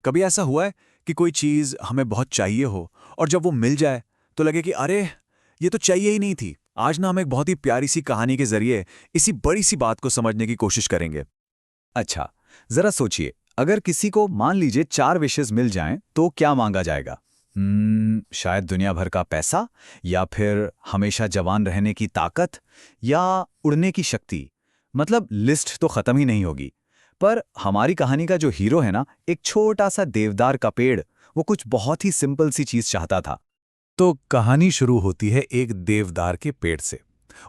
कभी ऐसा हुआ है कि कोई चीज़ हमें बहुत चाहिए हो और जब वो मिल जाए तो लगे कि अरे ये तो चाहिए ही नहीं थी। आज ना हम एक बहुत ही प्यारी सी कहानी के जरिए इसी बड़ी सी बात को समझने की कोशिश करेंगे। अच्छा, जरा सोचिए, अगर किसी को मान लीजिए 4 विशेस मिल जाएं तो क्या मांगा जाएगा? शायद दुनिया भर का पैसा, या फिर हमेशा जवान रहने की ताकत, या उड़ने की शक्ति। मतलब लिस्ट तो खत्म ही नहीं होगी। पर हमारी कहानी का जो हीरो है ना, एक छोटा सा देवदार का पेड़, वो कुछ बहुत ही सिंपल सी चीज चाहता था। तो कहानी शुरू होती है एक देवदार के पेड़ से।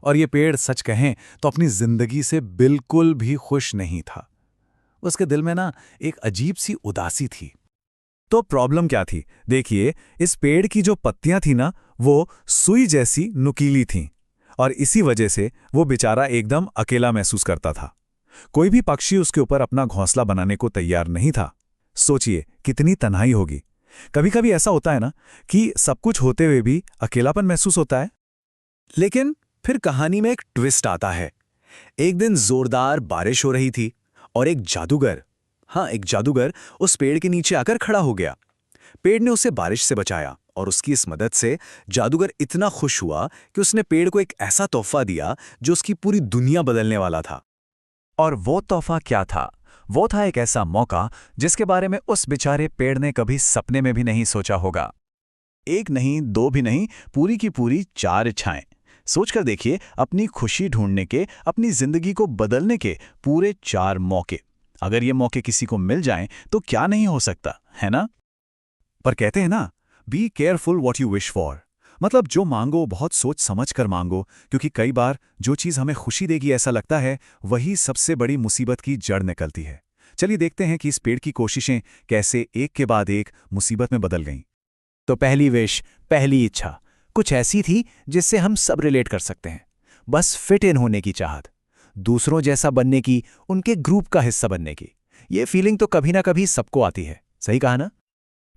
और ये पेड़ सच कहें तो अपनी जिंदगी से बिल्कुल भी खुश नहीं था। उसके दिल में ना एक अजीब सी उदासी थी। तो प्रॉब्लम क्या थी? देखिए, इस पेड़ की जो पत्तियां थी ना, वो सुई जैसी नुकीली थीं। और इसी वजह से वो बेचारा एकदम अकेला महसूस करता था। कोई भी पक्षी उसके ऊपर अपना घोंसला बनाने को तैयार नहीं था। सोचिए कितनी तन्हाई होगी। कभी कभी ऐसा होता है ना कि सब कुछ होते हुए भी अकेलापन महसूस होता है। लेकिन फिर कहानी में एक ट्विस्ट आता है। एक दिन जोरदार बारिश हो रही थी और एक जादूगर उस पेड़ के नीचे आकर खड़ा हो गया। पेड़ ने उसे बारिश से बचाया और उसकी इस मदद से जादूगर इतना खुश हुआ कि उसने पेड़ को एक ऐसा तोहफा दिया जो उसकी पूरी दुनिया बदलने वाला था। और वो तोहफा क्या था? वो था एक ऐसा मौका जिसके बारे में उस बेचारे पेड़ ने कभी सपने में भी नहीं सोचा होगा। एक नहीं, दो भी नहीं, पूरी की पूरी 4 इच्छाएं। सोचकर देखिए, अपनी खुशी ढूंढने के, अपनी जिंदगी को बदलने के पूरे 4 मौके। अगर ये मौके किसी को मिल जाएं तो क्या नहीं हो सकता, है ना? पर कहते हैं ना, be careful what you wish for. मतलब जो मांगो बहुत सोच समझ कर मांगो, क्योंकि कई बार जो चीज़ हमें खुशी देगी ऐसा लगता है, वही सबसे बड़ी मुसीबत की जड़ निकलती है। चलिए देखते हैं कि इस पेड़ की कोशिशें कैसे एक के बाद एक मुसीबत में बदल गईं। तो पहली विश, पहली इच्छा कुछ ऐसी थी जिससे हम सब रिलेट कर सकते हैं। बस फिट इन होने की चाहत, दूसरों जैसा बनने की, उनके ग्रुप का हिस्सा बनने की। ये फीलिंग तो कभी ना कभी सबको आती है, सही कहा ना?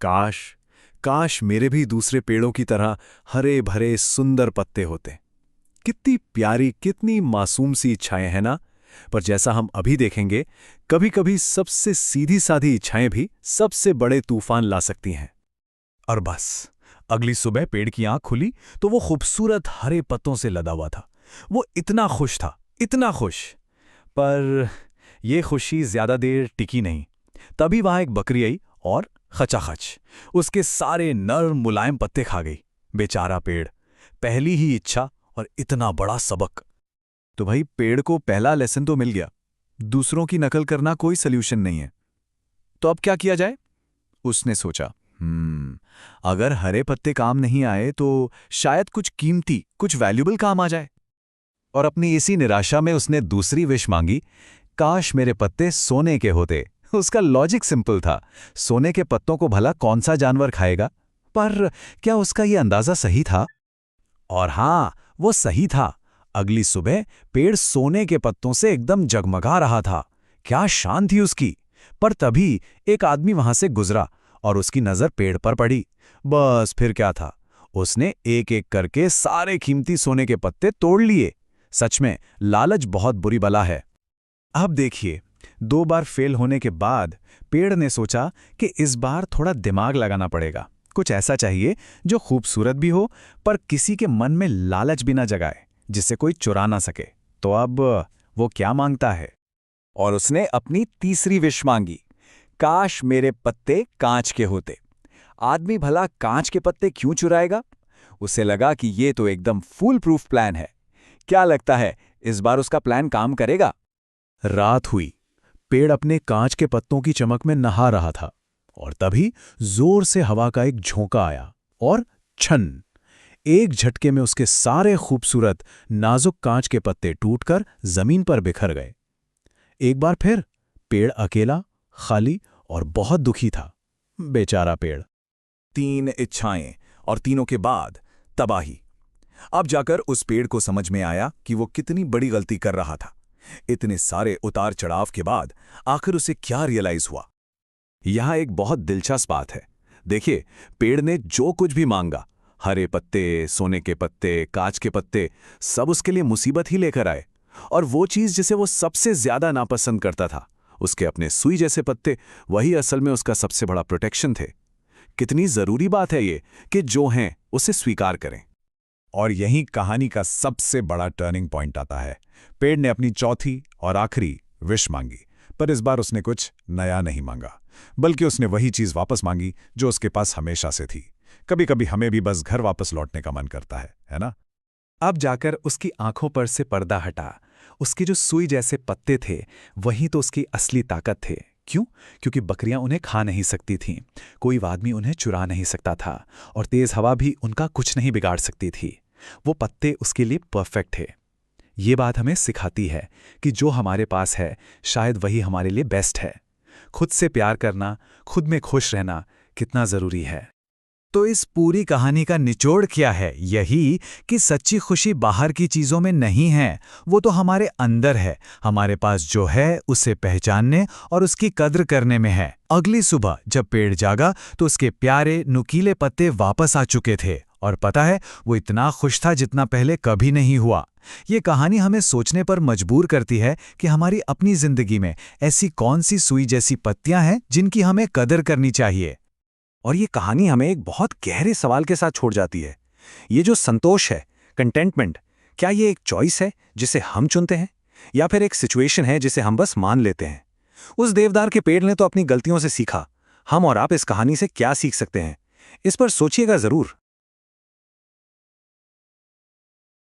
काश काश मेरे भी दूसरे पेड़ों की तरह हरे भरे सुंदर पत्ते होते। कितनी प्यारी, कितनी मासूम सी इच्छाएं हैं ना। पर जैसा हम अभी देखेंगे, कभी कभी सबसे सीधी सादी इच्छाएं भी सबसे बड़े तूफान ला सकती हैं। और बस अगली सुबह पेड़ की आंख खुली तो वो खूबसूरत हरे पत्तों से लदा हुआ था। वो इतना खुश था, इतना खुश। पर यह खुशी ज्यादा देर टिकी नहीं। तभी वहां एक बकरी आई और खचाखच उसके सारे नर्म मुलायम पत्ते खा गई। बेचारा पेड़, पहली ही इच्छा और इतना बड़ा सबक। तो भाई, पेड़ को पहला लेसन तो मिल गया, दूसरों की नकल करना कोई सल्यूशन नहीं है। तो अब क्या किया जाए? उसने सोचा, अगर हरे पत्ते काम नहीं आए तो शायद कुछ कीमती, कुछ वैल्यूबल काम आ जाए। और अपनी इसी निराशा में उसने दूसरी विश मांगी, काश मेरे पत्ते सोने के होते। उसका लॉजिक सिंपल था, सोने के पत्तों को भला कौन सा जानवर खाएगा? पर क्या उसका यह अंदाजा सही था? और हां, वो सही था। अगली सुबह पेड़ सोने के पत्तों से एकदम जगमगा रहा था। क्या शान थी उसकी। पर तभी एक आदमी वहां से गुजरा और उसकी नजर पेड़ पर पड़ी। बस फिर क्या था, उसने एक एक करके सारे कीमती सोने के पत्ते तोड़ लिए। सच में लालच बहुत बुरी बला है। अब देखिए, 2 बार फेल होने के बाद पेड़ ने सोचा कि इस बार थोड़ा दिमाग लगाना पड़ेगा। कुछ ऐसा चाहिए जो खूबसूरत भी हो पर किसी के मन में लालच भी ना जगाए, जिससे कोई चुरा ना सके। तो अब वो क्या मांगता है? और उसने अपनी तीसरी विश मांगी, काश मेरे पत्ते कांच के होते। आदमी भला कांच के पत्ते क्यों चुराएगा? उसे लगा कि ये तो एकदम फूल प्रूफ प्लान है। क्या लगता है, इस बार उसका प्लान काम करेगा? रात हुई, पेड़ अपने कांच के पत्तों की चमक में नहा रहा था और तभी जोर से हवा का एक झोंका आया और छन, एक झटके में उसके सारे खूबसूरत नाजुक कांच के पत्ते टूटकर जमीन पर बिखर गए। एक बार फिर पेड़ अकेला, खाली और बहुत दुखी था। बेचारा पेड़। 3 इच्छाएं और तीनों के बाद तबाही। अब जाकर उस पेड़ को समझ में आया कि वो कितनी बड़ी गलती कर रहा था। इतने सारे उतार चढ़ाव के बाद आखिर उसे क्या रियलाइज हुआ? यहां एक बहुत दिलचस्प बात है। देखिए, पेड़ ने जो कुछ भी मांगा, हरे पत्ते, सोने के पत्ते, कांच के पत्ते, सब उसके लिए मुसीबत ही लेकर आए। और वो चीज जिसे वो सबसे ज्यादा नापसंद करता था, उसके अपने सुई जैसे पत्ते, वही असल में उसका सबसे बड़ा प्रोटेक्शन थे। कितनी जरूरी बात है ये कि जो हैं उसे स्वीकार करें। और यही कहानी का सबसे बड़ा टर्निंग पॉइंट आता है। पेड़ ने अपनी चौथी और आखिरी विश मांगी, पर इस बार उसने कुछ नया नहीं मांगा, बल्कि उसने वही चीज वापस मांगी जो उसके पास हमेशा से थी। कभी कभी हमें भी बस घर वापस लौटने का मन करता है ना? अब जाकर उसकी आंखों पर से पर्दा हटा। उसके जो सुई जैसे पत्ते थे वही तो उसकी असली ताकत थे। क्यों? क्योंकि बकरियां उन्हें खा नहीं सकती थीं, कोई आदमी उन्हें चुरा नहीं सकता था, और तेज हवा भी उनका कुछ नहीं बिगाड़ सकती थी। वो पत्ते उसके लिए परफेक्ट थे। ये बात हमें सिखाती है कि जो हमारे पास है शायद वही हमारे लिए बेस्ट है। खुद से प्यार करना, खुद में खुश रहना कितना जरूरी है। तो इस पूरी कहानी का निचोड़ क्या है? यही कि सच्ची खुशी बाहर की चीजों में नहीं है, वो तो हमारे अंदर है। हमारे पास जो है उसे पहचानने और उसकी कद्र करने में है। अगली सुबह जब पेड़ जागा तो उसके प्यारे नुकीले पत्ते वापस आ चुके थे, और पता है, वो इतना खुश था जितना पहले कभी नहीं हुआ। ये कहानी हमें सोचने पर मजबूर करती है कि हमारी अपनी जिंदगी में ऐसी कौन सी सुई जैसी पत्तियां हैं जिनकी हमें कदर करनी चाहिए। और ये कहानी हमें एक बहुत गहरे सवाल के साथ छोड़ जाती है। ये जो संतोष है, कंटेंटमेंट, क्या ये एक चॉइस है जिसे हम चुनते हैं, या फिर एक सिचुएशन है जिसे हम बस मान लेते हैं? उस देवदार के पेड़ ने तो अपनी गलतियों से सीखा। हम और आप इस कहानी से क्या सीख सकते हैं? इस पर सोचिएगा जरूर।